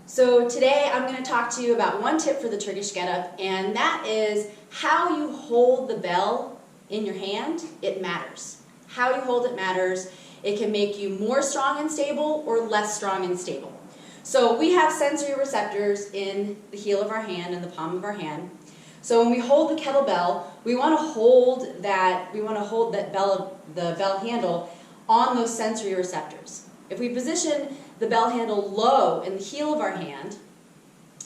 So today I'm going to talk to you about one tip for the Turkish get-up, and that is how you hold the bell in your hand. It matters. How you hold it matters. It can make you more strong and stable or less strong and stable. So we have sensory receptors in the heel of our hand and the palm of our hand. So when we hold the kettlebell, we want to hold that the bell handle on those sensory receptors. If we position the bell handle low in the heel of our hand,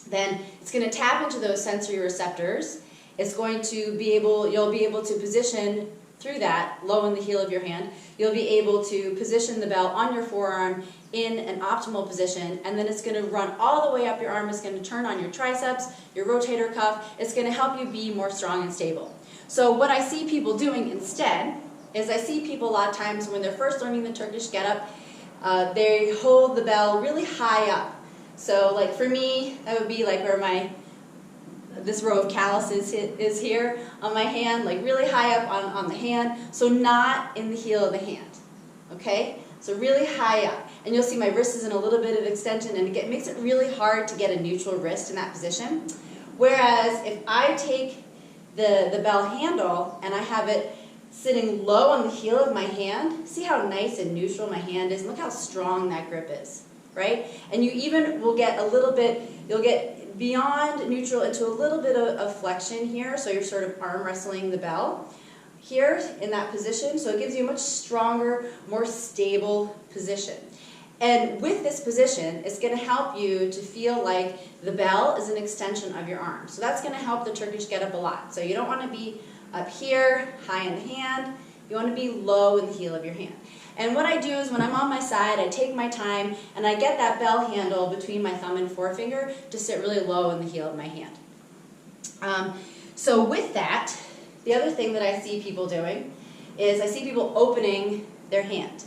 then it's going to tap into those sensory receptors. It's going to you'll be able to position through that, low in the heel of your hand, you'll be able to position the bell on your forearm in an optimal position, and then it's going to run all the way up your arm. It's going to turn on your triceps, your rotator cuff. It's going to help you be more strong and stable. So what I see people doing instead is I see people a lot of times when they're first learning the Turkish get-up, they hold the bell really high up. So like for me, that would be like where this row of calluses is here on my hand, like really high up on the hand, so not in the heel of the hand, okay? So really high up. And you'll see my wrist is in a little bit of extension, and it makes it really hard to get a neutral wrist in that position. Whereas if I take the bell handle and I have it sitting low on the heel of my hand, see how nice and neutral my hand is? Look how strong that grip is, right? And you even will get you'll get beyond neutral into a little bit of flexion here, so you're sort of arm wrestling the bell here in that position, so it gives you a much stronger, more stable position. And with this position, it's going to help you to feel like the bell is an extension of your arm. So that's going to help the Turkish get-up a lot. So you don't want to be up here, high in the hand. You want to be low in the heel of your hand. And what I do is when I'm on my side, I take my time and I get that bell handle between my thumb and forefinger to sit really low in the heel of my hand. So with that, the other thing that I see people doing is I see people opening their hand.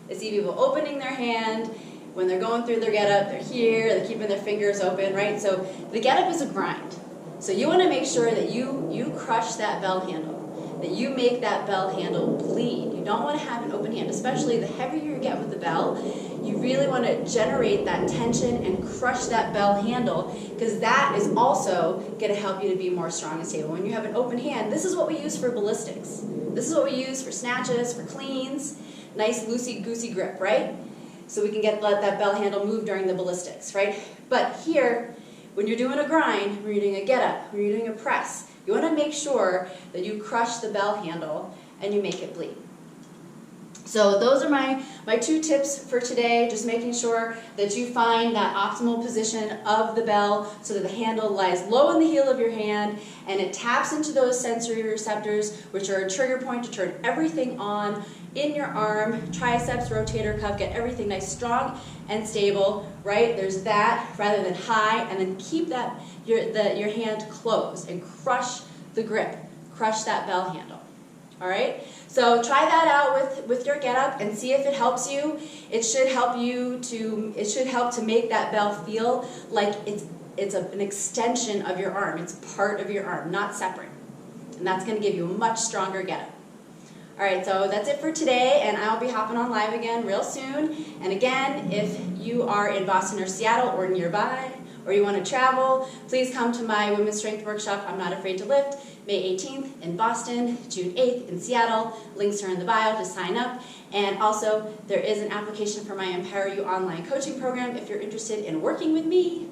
I see people opening their hand when they're going through their get-up. They're here, they're keeping their fingers open, right? So the get-up is a grind. So you want to make sure that you crush that bell handle, that you make that bell handle bleed. You don't want to have an open hand, especially the heavier you get with the bell. You really want to generate that tension and crush that bell handle, because that is also going to help you to be more strong and stable. When you have an open hand, this is what we use for ballistics. This is what we use for snatches, for cleans. Nice loosey-goosey grip, right? So we can let that bell handle move during the ballistics, right? But here, when you're doing a grind, when you're doing a get-up, when you're doing a press, you want to make sure that you crush the bell handle and you make it bleed. So those are my two tips for today, just making sure that you find that optimal position of the bell so that the handle lies low in the heel of your hand and it taps into those sensory receptors, which are a trigger point to turn everything on in your arm, triceps, rotator cuff, get everything nice, strong and stable, right? There's that, rather than high, and then keep your hand closed and crush the grip, crush that bell handle. All right, so try that out with your get-up and see if it helps you. It should help to make that bell feel like it's an extension of your arm. It's part of your arm, not separate. And that's going to give you a much stronger get-up. All right, so that's it for today, and I'll be hopping on live again real soon. And again, if you are in Boston or Seattle or nearby, or you want to travel, please come to my Women's Strength Workshop, I'm Not Afraid to Lift, May 18th in Boston, June 8th in Seattle. Links are in the bio to sign up. And also, there is an application for my Empower You online coaching program if you're interested in working with me.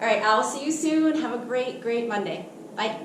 All right, I'll see you soon. Have a great, great Monday. Bye.